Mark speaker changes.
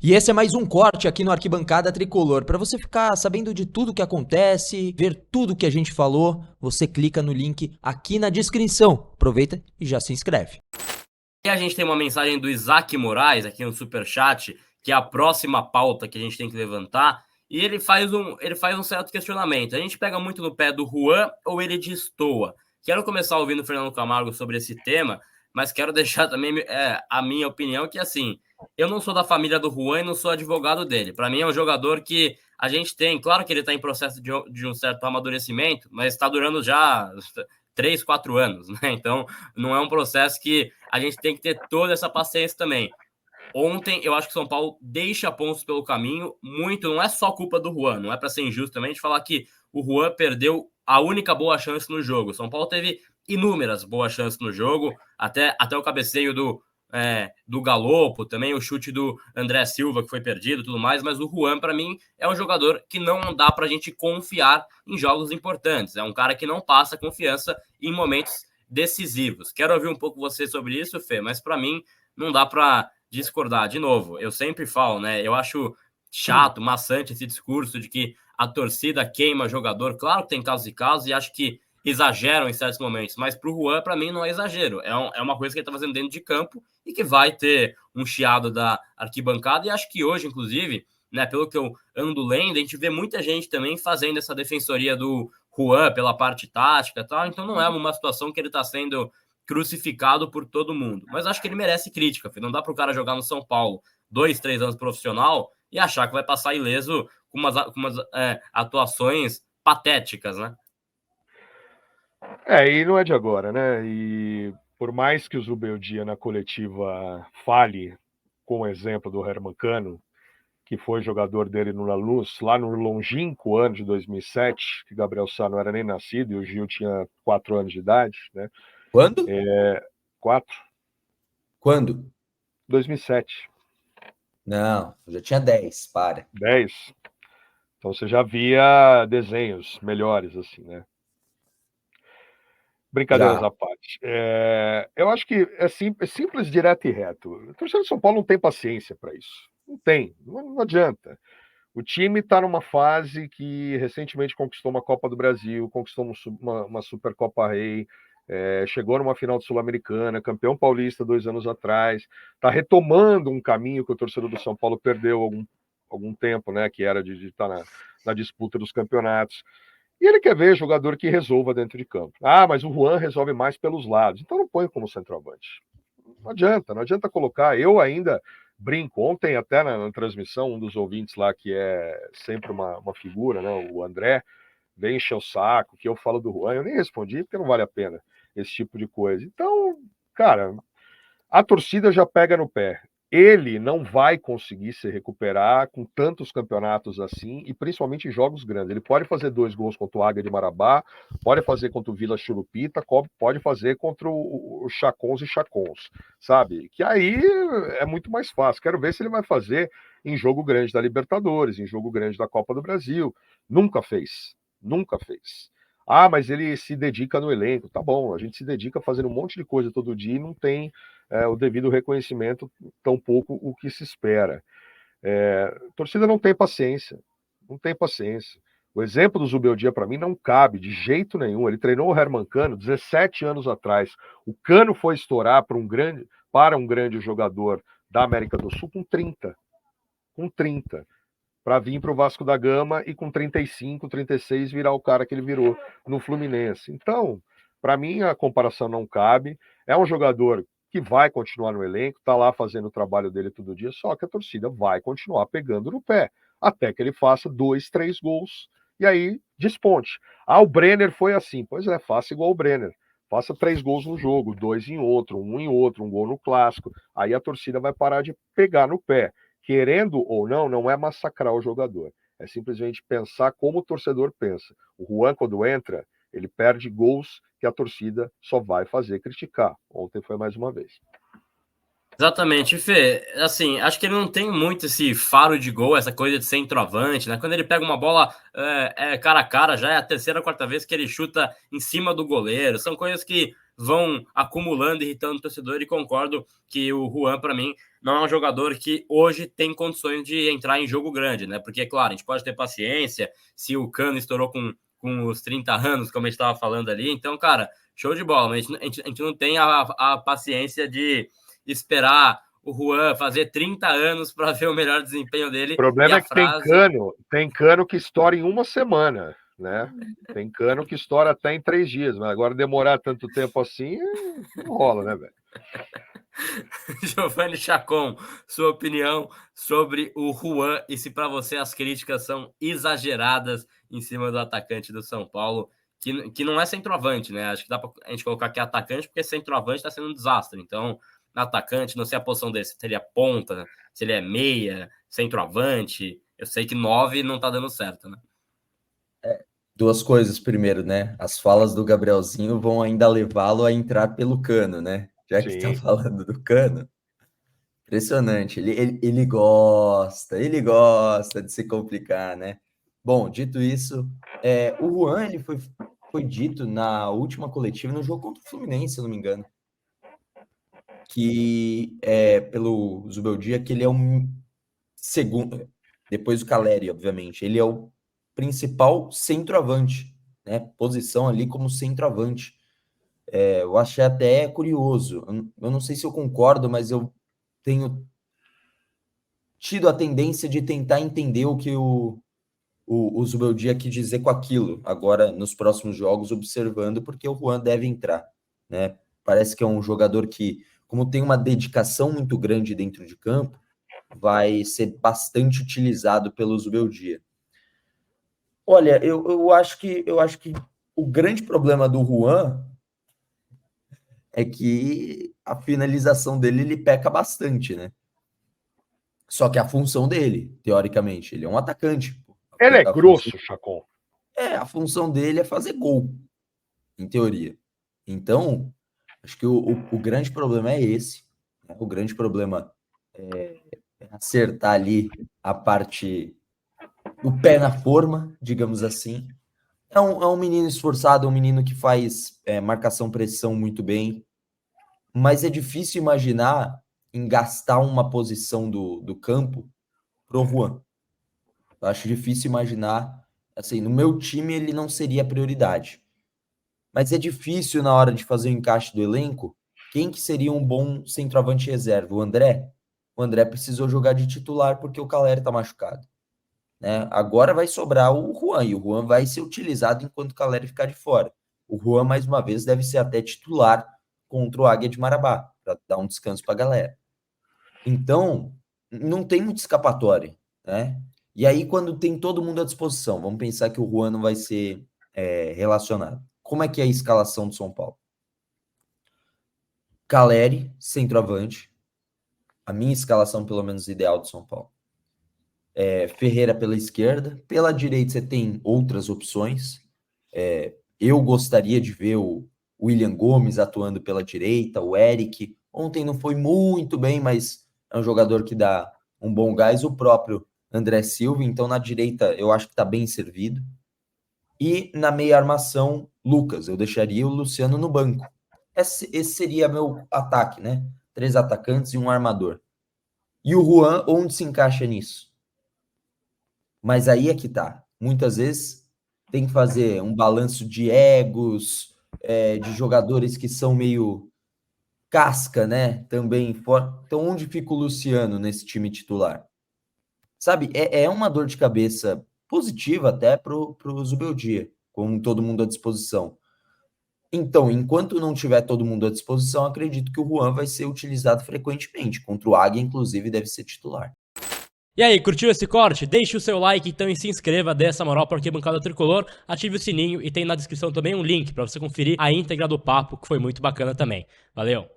Speaker 1: E esse é mais um corte aqui no Arquibancada Tricolor. Para você ficar sabendo de tudo que acontece, ver tudo que a gente falou, você clica no link aqui na descrição. Aproveita e já se inscreve.
Speaker 2: E a gente tem uma mensagem do Isaac Moraes aqui no Superchat, que é a próxima pauta que a gente tem que levantar, e ele faz um certo questionamento. A gente pega muito no pé do Juan ou ele destoa? Quero começar ouvindo o Fernando Camargo sobre esse tema, mas quero deixar também a minha opinião, que assim, eu não sou da família do Juan e não sou advogado dele. Para mim é um jogador que a gente tem, claro que ele está em processo de um certo amadurecimento, mas está durando já 3, 4 anos, né? Então não é um processo que a gente tem que ter toda essa paciência também. Ontem, eu acho que o São Paulo deixa pontos pelo caminho, muito, não é só culpa do Juan, não é para ser injusto também de falar que o Juan perdeu a única boa chance no jogo. O São Paulo teve inúmeras boas chances no jogo, até o cabeceio do Galopo, também o chute do André Silva, que foi perdido e tudo mais, mas o Juan, para mim, é um jogador que não dá para a gente confiar em jogos importantes. É um cara que não passa confiança em momentos decisivos. Quero ouvir um pouco você sobre isso, Fê, mas para mim não dá para discordar. De novo, eu sempre falo, né? Eu acho chato, maçante esse discurso de que a torcida queima jogador. Claro que tem casos e casos, e acho que exageram em certos momentos, mas pro Juan, para mim, não é exagero. É uma coisa que ele tá fazendo dentro de campo e que vai ter um chiado da arquibancada. E acho que hoje, inclusive, né, pelo que eu ando lendo, a gente vê muita gente também fazendo essa defensoria do Juan pela parte tática e tal. Então não é uma situação que ele tá sendo crucificado por todo mundo. Mas acho que ele merece crítica, filho. Não dá pro cara jogar no São Paulo 2, 3 anos profissional e achar que vai passar ileso com umas atuações patéticas, né?
Speaker 3: E não é de agora, né? E por mais que o Zubeldia na coletiva fale com o exemplo do Herman Cano, que foi jogador dele no La Luz, lá no longínquo ano de 2007, que Gabriel Sá não era nem nascido e o Gil tinha 4 anos de idade, né?
Speaker 1: Quando?
Speaker 3: 4?
Speaker 1: Quando?
Speaker 3: 2007.
Speaker 1: Não, eu já tinha 10, para.
Speaker 3: 10? Então você já via desenhos melhores, assim, né? Brincadeiras
Speaker 1: Já.
Speaker 3: à parte. Eu acho que é simples, direto e reto. O torcedor de São Paulo não tem paciência para isso. Não tem, não adianta. O time está numa fase que recentemente conquistou uma Copa do Brasil, conquistou uma Supercopa Rei, chegou numa final de Sul-Americana, campeão paulista 2 anos atrás, está retomando um caminho que o torcedor do São Paulo perdeu algum tempo, né? Que era de estar na disputa dos campeonatos. E ele quer ver jogador que resolva dentro de campo. Ah, mas o Juan resolve mais pelos lados. Então não põe como centroavante. Não adianta colocar. Eu ainda brinco. Ontem, até na transmissão, um dos ouvintes lá, que é sempre uma figura, né, o André, vem encher o saco, que eu falo do Juan. Eu nem respondi, porque não vale a pena esse tipo de coisa. Então, cara, a torcida já pega no pé. Ele não vai conseguir se recuperar com tantos campeonatos assim, e principalmente em jogos grandes. Ele pode fazer 2 gols contra o Águia de Marabá, pode fazer contra o Vila Churupita, pode fazer contra o Chacons e Chacons, sabe? Que aí é muito mais fácil. Quero ver se ele vai fazer em jogo grande da Libertadores, em jogo grande da Copa do Brasil. Nunca fez. Nunca fez. Ah, mas ele se dedica no elenco. Tá bom, a gente se dedica fazendo um monte de coisa todo dia e não tem o devido reconhecimento, tampouco o que se espera. A torcida não tem paciência, não tem paciência. O exemplo do Zubeldia, para mim, não cabe de jeito nenhum. Ele treinou o Herman Cano 17 anos atrás. O Cano foi estourar para um grande jogador da América do Sul com 30. Com 30. Para vir para o Vasco da Gama e com 35, 36 virar o cara que ele virou no Fluminense. Então, para mim, a comparação não cabe. É um jogador que vai continuar no elenco, está lá fazendo o trabalho dele todo dia, só que a torcida vai continuar pegando no pé, até que ele faça 2, 3 gols, e aí desponte. Ah, o Brenner foi assim. Pois é, faça igual o Brenner. Faça 3 gols no jogo, 2 em outro, um gol no clássico. Aí a torcida vai parar de pegar no pé. Querendo ou não, não é massacrar o jogador. É simplesmente pensar como o torcedor pensa. O Juan, quando entra, ele perde gols que a torcida só vai fazer criticar. Ontem foi mais uma vez.
Speaker 2: Exatamente, Fê. Assim, acho que ele não tem muito esse faro de gol, essa coisa de centroavante, né? Quando ele pega uma bola cara a cara, já é a terceira, quarta vez que ele chuta em cima do goleiro. São coisas que vão acumulando, irritando o torcedor, e concordo que o Juan, para mim, não é um jogador que hoje tem condições de entrar em jogo grande, né? Porque, claro, a gente pode ter paciência, se o Cano estourou com os 30 anos, como a gente estava falando ali, então, cara, show de bola, mas a gente não tem a paciência de esperar o Juan fazer 30 anos para ver o melhor desempenho dele.
Speaker 3: O problema é que tem cano que estoura em uma semana, né? Tem cano que estoura até em 3 dias, mas agora demorar tanto tempo assim, não rola, né, velho?
Speaker 2: Giovanni Chacon, sua opinião sobre o Juan e se para você as críticas são exageradas em cima do atacante do São Paulo, que não é centroavante, né? Acho que dá para a gente colocar aqui atacante, porque centroavante está sendo um desastre. Então, atacante, não sei a posição dele, se ele é ponta, se ele é meia, centroavante. Eu sei que 9 não tá dando certo, né?
Speaker 4: Duas coisas. Primeiro, né? As falas do Gabrielzinho vão ainda levá-lo a entrar pelo Cano, né? Já que tá falando do Cano. Impressionante. Ele gosta de se complicar, né? Bom, dito isso, o Juan ele foi dito na última coletiva, no jogo contra o Fluminense, se eu não me engano, que pelo Zubeldia, que ele é um segundo, depois do Caleri, obviamente, ele é o principal centroavante, né? Posição ali como centroavante. Eu achei até curioso. Eu não sei se eu concordo, mas eu tenho tido a tendência de tentar entender o que o Zubeldia quis dizer com aquilo, agora nos próximos jogos, observando, porque o Juan deve entrar, né? Parece que é um jogador que, como tem uma dedicação muito grande dentro de campo, vai ser bastante utilizado pelo Zubeldia. Olha, eu acho que o grande problema do Juan é que a finalização dele, ele peca bastante, né? Só que a função dele, teoricamente, ele é um atacante.
Speaker 3: Ele é grosso, Chacon.
Speaker 4: A função dele é fazer gol, em teoria. Então, acho que o grande problema é esse. Né? O grande problema é acertar ali a parte do pé na forma, digamos assim. É um menino esforçado, um menino que faz marcação-pressão muito bem, mas é difícil imaginar em gastar uma posição do campo pro Juan. Eu acho difícil imaginar, assim, no meu time ele não seria a prioridade. Mas é difícil na hora de fazer o encaixe do elenco, quem que seria um bom centroavante reserva? O André? O André precisou jogar de titular porque o Caleri tá machucado. Né? Agora vai sobrar o Juan, e o Juan vai ser utilizado enquanto o Caleri ficar de fora. O Juan, mais uma vez, deve ser até titular contra o Águia de Marabá, para dar um descanso para a galera. Então, não tem muita escapatória, né? E aí, quando tem todo mundo à disposição, vamos pensar que o Juan não vai ser relacionado. Como é que é a escalação do São Paulo? Caleri, centroavante. A minha escalação, pelo menos, ideal do São Paulo. Ferreira pela esquerda. Pela direita, você tem outras opções. Eu gostaria de ver o William Gomes atuando pela direita, o Eric. Ontem não foi muito bem, mas é um jogador que dá um bom gás. O próprio André Silva, então na direita eu acho que está bem servido. E na meia armação, Lucas. Eu deixaria o Luciano no banco. Esse seria meu ataque, né? 3 atacantes e um armador. E o Juan, onde se encaixa nisso? Mas aí é que tá. Muitas vezes tem que fazer um balanço de egos, de jogadores que são meio casca, né? Também. Então, onde fica o Luciano nesse time titular? Sabe, é uma dor de cabeça positiva até pro Zubeldia, com todo mundo à disposição. Então, enquanto não tiver todo mundo à disposição, acredito que o Juan vai ser utilizado frequentemente. Contra o Águia, inclusive, deve ser titular.
Speaker 5: E aí, curtiu esse corte? Deixe o seu like então e se inscreva, dê essa moral para Arquibancada Tricolor, ative o sininho e tem na descrição também um link para você conferir a íntegra do papo, que foi muito bacana também. Valeu!